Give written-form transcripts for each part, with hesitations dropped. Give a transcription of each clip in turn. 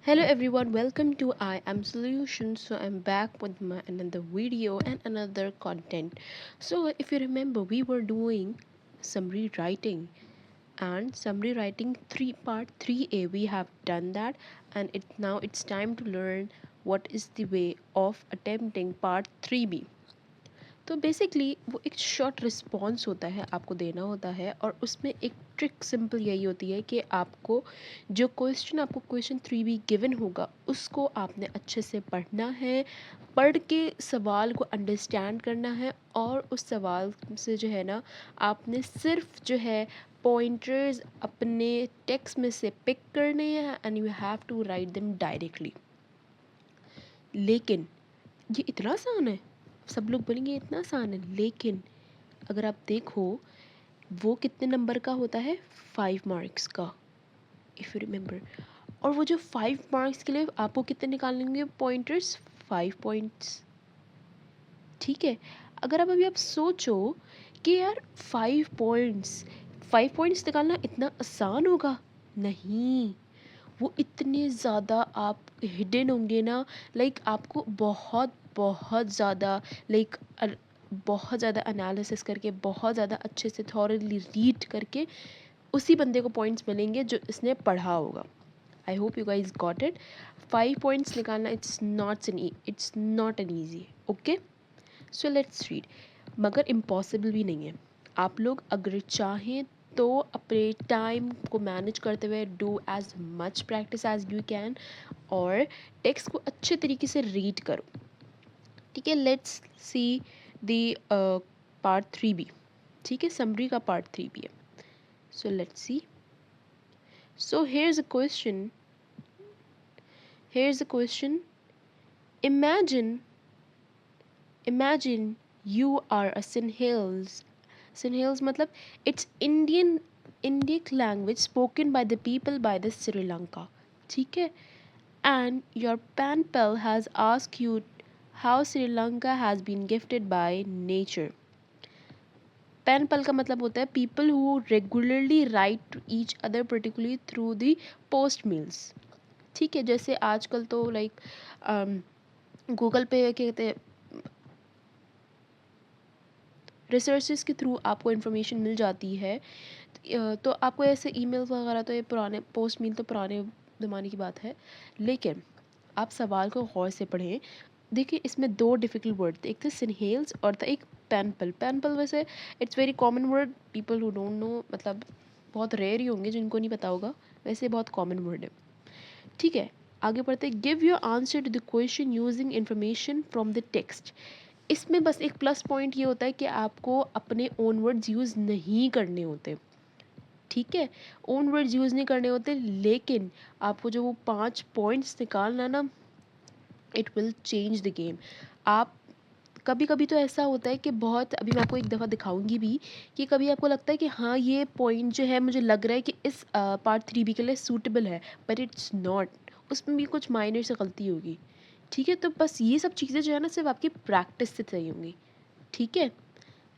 Hello everyone, welcome to I Am Solutions. So I'm back with my another video and another content. So if you remember, we were doing summary writing and summary writing 3 part 3A. We have done that, and it's time to learn what is the way of attempting part 3B. तो basically वो एक short response होता है, आपको देना होता है, और उसमें एक ट्रिक सिंपल यही होती है कि आपको जो क्वेश्चन आपको क्वेश्चन 3B गिवन होगा उसको आपने अच्छे से पढ़ना है, पढ़ के सवाल को अंडरस्टैंड करना है, और उस सवाल से जो है ना आपने सिर्फ जो है पॉइंटर्स अपने टेक्स्ट में से पिक करने हैं and you have to write them directly. लेकिन ये इतना आसान है, सब लोग बोलेंगे इतना आसान है, लेकिन अगर आप देखो वो कितने नंबर का होता है, 5 मार्क्स का, इफ़ यू रिमेंबर। और वो जो 5 मार्क्स के लिए आपको कितने निकालेंगे पॉइंटर्स, 5 पॉइंट्स। ठीक है, अगर आप सोचो कि यार 5 पॉइंट्स निकालना इतना आसान होगा, नहीं, वो इतने ज़्यादा आप हिडन होंगे ना, लाइक आपको बहुत बहुत ज़्यादा लाइक बहुत ज़्यादा एनालिसिस करके, बहुत ज़्यादा अच्छे से थॉरली रीड करके उसी बंदे को पॉइंट्स मिलेंगे जो इसने पढ़ा होगा। I hope you guys got it. 5 points निकालना it's not an easy. Okay, so let's read. मगर इम्पॉसिबल भी नहीं है। आप लोग अगर चाहें तो अपने टाइम को मैनेज करते हुए do as much practice as you can, और टेक्स्ट को अच्छे तरीके से रीड करो। ठीक है, let's see the part 3B। ठीक है, समरी का पार्ट 3B है। So let's see. So here's a question. Imagine you are a Sinhalese मतलब it's Indic language spoken by the people by the Sri Lanka. ठीक है, and your pen pal has asked you how Sri Lanka has been gifted by nature. Pen pal का मतलब होता है people who regularly write to each other particularly through the post mails. ठीक है, जैसे आजकल तो लाइक गूगल पे क्या कहते हैं, रिसर्चेस के थ्रू आपको इन्फॉर्मेशन मिल जाती है। तो आपको ऐसे ईमेल्स वगैरह तो ये पुराने पोस्ट मेल तो पुराने ज़माने की बात है, लेकिन आप सवाल को गौर से पढ़ें। देखिए, इसमें 2 डिफ़िकल्ट वर्ड थे, एक थे सिनहेल्स और था एक पेनपल वैसे it's very common word, people who don't know मतलब बहुत रेयर ही होंगे जिनको नहीं पता होगा, वैसे बहुत कॉमन वर्ड है। ठीक है, आगे बढ़ते। Give your answer to the question using information from the text. इसमें बस एक प्लस पॉइंट ये होता है कि आपको अपने ओन वर्ड्स यूज़ नहीं करने होते। ठीक है, ओन वर्ड्स यूज़ नहीं करने होते, लेकिन आपको जो वो 5 पॉइंट्स निकालना ना, it will change the game. आप कभी कभी तो ऐसा होता है कि बहुत, अभी मैं आपको एक दफ़ा दिखाऊंगी भी, कि कभी आपको लगता है कि हाँ ये पॉइंट जो है मुझे लग रहा है कि इस पार्ट 3B के लिए सूटेबल है, बट इट्स नॉट, उसमें भी कुछ माइनर से गलती होगी। ठीक है, तो बस ये सब चीज़ें जो है ना सिर्फ आपकी प्रैक्टिस से सही होंगी। ठीक है,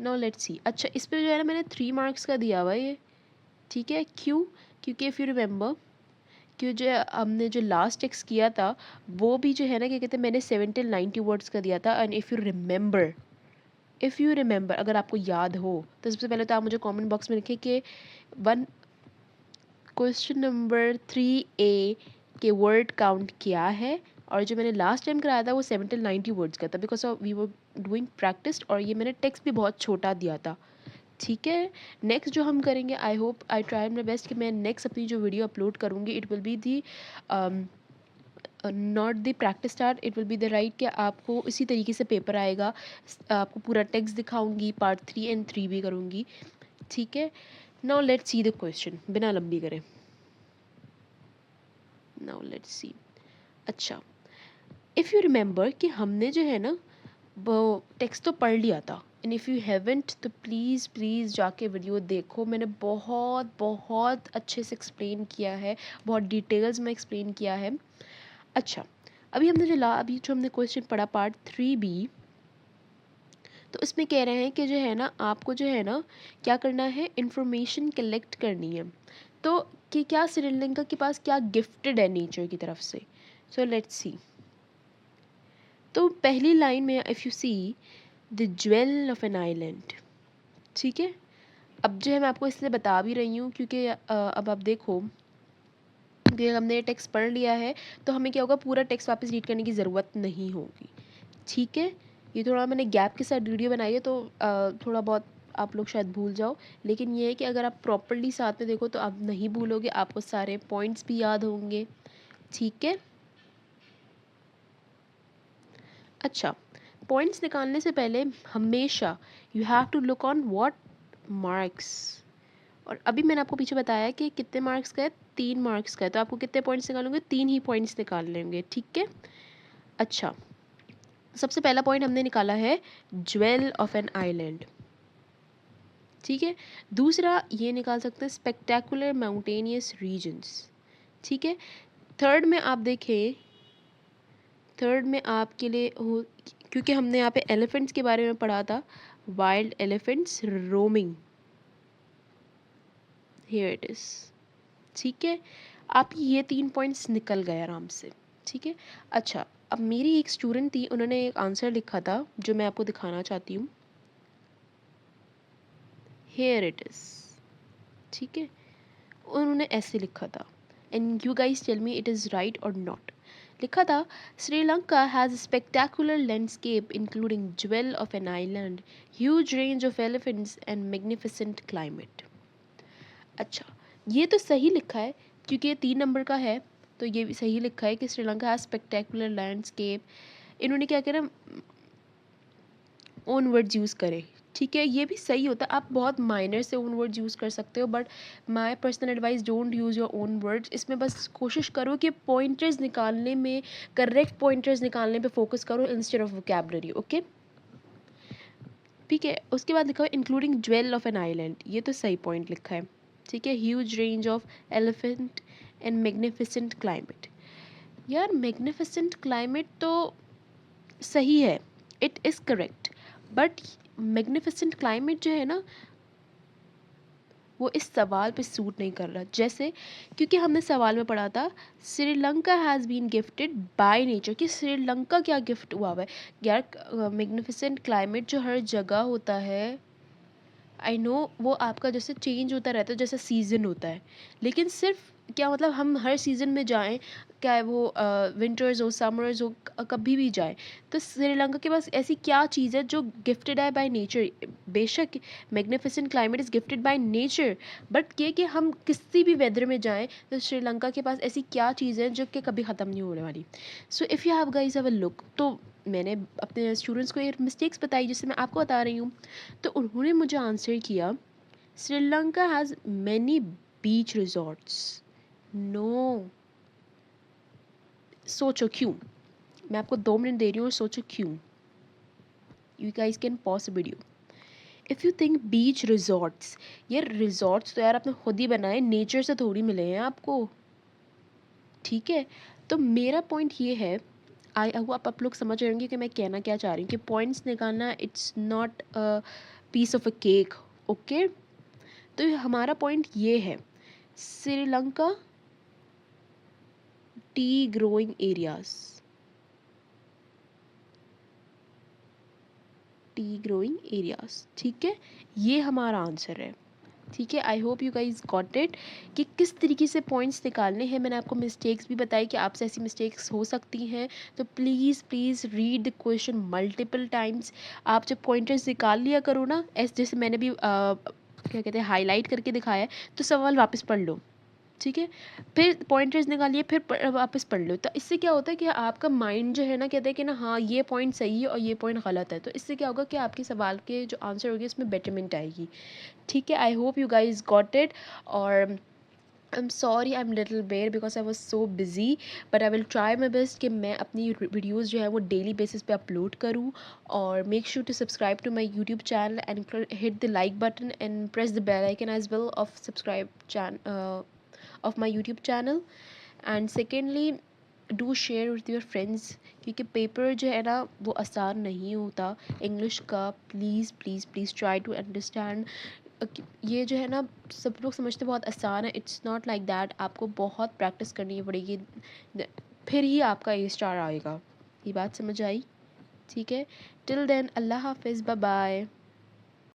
नाउ लेट्स सी। अच्छा, इस पर जो है ना मैंने 3 मार्क्स का दिया हुआ है ये। ठीक है, क्यों? क्योंकि इफ़ यू रिमेंबर कि जो हमने जो लास्ट टेक्स्ट किया था वो भी जो है ना क्या कहते हैं, मैंने 70-90 वर्ड्स का दिया था। एंड इफ़ यू रिमेंबर अगर आपको याद हो तो सबसे पहले तो आप मुझे कमेंट बॉक्स में लिखें कि वन क्वेश्चन नंबर 3A के वर्ड काउंट क्या है, और जो मैंने लास्ट टाइम कराया था वो 70-90 वर्ड्स का था, because of we were doing practice, और ये मैंने टेक्स्ट भी बहुत छोटा दिया था। ठीक है, नेक्स्ट जो हम करेंगे, I hope I try my best कि मैं नेक्स्ट अपनी जो वीडियो अपलोड करूँगी it will be the not the practice start, it will be the right कि आपको इसी तरीके से पेपर आएगा। आपको पूरा टेक्स्ट दिखाऊंगी, पार्ट 3 एंड 3 भी करूँगी। ठीक है, now let's see the question, बिना लंबी करें। Now let's see. अच्छा, इफ़ यू रिमेंबर कि हमने जो है ना वो टेक्स्ट तो पढ़ लिया था, एंड इफ़ यू हैवेंट तो प्लीज़ प्लीज़ जाके वीडियो देखो, मैंने बहुत बहुत अच्छे से एक्सप्लेन किया है, बहुत डिटेल्स में एक्सप्लेन किया है। अच्छा, अभी जो हमने क्वेश्चन पढ़ा पार्ट 3B, तो इसमें कह रहे हैं कि जो है ना आपको जो है ना क्या करना है, इन्फॉर्मेशन कलेक्ट करनी है। तो कि क्या श्रीलंका के पास क्या गिफ्टेड है नेचर की तरफ से। So let's see. तो पहली लाइन में if you see the jewel of an island, ठीक है। अब जो है मैं आपको इसलिए बता भी रही हूँ क्योंकि अब आप देखो कि हमने ये टेक्स्ट पढ़ लिया है तो हमें क्या होगा, पूरा टेक्स्ट वापस रीड करने की ज़रूरत नहीं होगी, ठीक है। ये थोड़ा मैंने गैप के साथ वीडियो बनाई है तो थोड़ा बहुत आप लोग शायद भूल जाओ, लेकिन ये है कि अगर आप प्रॉपरली साथ में देखो तो आप नहीं भूलोगे, आपको सारे पॉइंट्स भी याद होंगे, ठीक है। अच्छा, पॉइंट्स निकालने से पहले हमेशा you have to look on what marks. और अभी मैंने आपको पीछे बताया कि कितने मार्क्स का है, 3 मार्क्स का है, तो आपको कितने पॉइंट्स निकालोगे, 3 ही पॉइंट्स निकाल लेंगे, ठीक है। अच्छा, सबसे पहला पॉइंट हमने निकाला है ज्वेल ऑफ एन आइलैंड, ठीक है। दूसरा ये निकाल सकते हैं स्पेक्टेकुलर माउंटेनियस रीजन्स, ठीक है। थर्ड में आप देखें, थर्ड में आपके लिए हो, क्योंकि हमने यहाँ पे एलिफेंट्स के बारे में पढ़ा था, wild elephants roaming, here it is, ठीक है। आप ये 3 पॉइंट्स निकल गए आराम से, ठीक है। अच्छा, अब मेरी एक स्टूडेंट थी, उन्होंने एक आंसर लिखा था जो मैं आपको दिखाना चाहती हूँ, हियर इट इज़, ठीक है। उन्होंने ऐसे लिखा था, and you guys tell me it is right और नॉट। लिखा था Sri Lanka has spectacular landscape including jewel of an island, huge range of elephants and magnificent climate. अच्छा, ये तो सही लिखा है क्योंकि ये 3 नंबर का है, तो ये भी सही लिखा है कि श्रीलंका हैज़ स्पेक्टेकुलर लैंडस्केप। इन्होंने क्या करा, ओन वर्ड्स यूज़ करे, ठीक है, ये भी सही होता है। आप बहुत माइनर से ओन वर्ड्स यूज़ कर सकते हो, but my personal advice, don't use your own words. इसमें बस कोशिश करो कि पॉइंटर्स निकालने में, करेक्ट पॉइंटर्स निकालने पे फोकस करो इंस्टेड ऑफ वोकैबुलरी, ओके, ठीक है। उसके बाद लिखा है including jewel of an island, ये तो सही पॉइंट लिखा है, ठीक है। Huge range of elephant and magnificent climate, यार मैग्निफिसेंट क्लाइमेट तो सही है, it is correct, but magnificent climate जो है ना वो इस सवाल पे सूट नहीं कर रहा। जैसे, क्योंकि हमने सवाल में पढ़ा था Sri Lanka has been gifted by nature, कि श्रीलंका क्या गिफ्ट हुआ हुआ है। यार मैग्निफिसेंट क्लाइमेट जो हर जगह होता है, आई नो वो आपका जैसे चेंज होता रहता है, जैसे सीज़न होता है, लेकिन सिर्फ क्या मतलब हम हर सीज़न में जाएं, क्या है वो विंटर्स हो समर्स हो, कभी भी जाएं, तो श्रीलंका के पास ऐसी क्या चीज़ है जो गिफ्टेड है बाय नेचर। बेशक magnificent climate is gifted by nature, but ये कि हम किसी भी वेदर में जाएं तो श्रीलंका के पास ऐसी क्या चीज़ है जो कि कभी ख़त्म नहीं होने वाली। So if you have guys have a look, तो मैंने अपने स्टूडेंट्स को ये मिस्टेक्स बताई जिससे मैं आपको बता रही हूँ, तो उन्होंने मुझे आंसर किया Sri Lanka has many beach resorts. No, सोचो क्यों, मैं आपको 2 मिनट दे रही हूँ और सोचो क्यों। You guys can pause the video if you think beach resorts, ये रिजॉर्ट्स तो यार आपने खुद ही बनाए, नेचर से थोड़ी मिले हैं आपको, ठीक है। तो मेरा पॉइंट ये है, आई होप आप लोग समझ रहे होंगे कि मैं कहना क्या चाह रही हूँ, कि पॉइंट्स निकालना it's not a piece of a cake, okay. तो हमारा पॉइंट ये है Sri Lanka tea growing areas, tea growing areas, ठीक है, ये हमारा आंसर है, ठीक है। I hope you guys got it कि किस तरीके से पॉइंट्स निकालने हैं। मैंने आपको मिस्टेक्स भी बताई कि आपसे ऐसी मिस्टेक्स हो सकती हैं, तो please please read the question multiple times. आप जब पॉइंटर्स निकाल लिया करो ना, ऐसे जैसे मैंने भी क्या कहते हैं हाईलाइट करके दिखाया है, तो सवाल वापस पढ़ लो, ठीक है। फिर पॉइंटर्स निकालिए, फिर वापस पढ़ लो, तो इससे क्या होता है कि आपका माइंड जो है ना कहता है कि ना हाँ ये पॉइंट सही है और ये पॉइंट गलत है, तो इससे क्या होगा कि आपके सवाल के जो आंसर होगी उसमें बेटरमेंट आएगी, ठीक है। I hope you guys got it, और I'm sorry I'm little bare because I was so busy, but I will try my best कि मैं अपनी वीडियोस जो है वो डेली बेसिस पे अपलोड करूँ, और make sure to subscribe to my YouTube channel and hit the like button and press the bell icon as well of subscribe of my YouTube channel, and secondly do share with your friends, क्योंकि paper जो है ना वो आसान नहीं होता English का। Please please please try to understand ये जो है ना, सब लोग समझते बहुत आसान है, इट्स नॉट लाइक दैट। आपको बहुत प्रैक्टिस करनी पड़ेगी, फिर ही आपका ए स्टार आएगा। ये बात समझ आई? ठीक है, टिल देन अल्लाह हाफिज़, बाय बाय।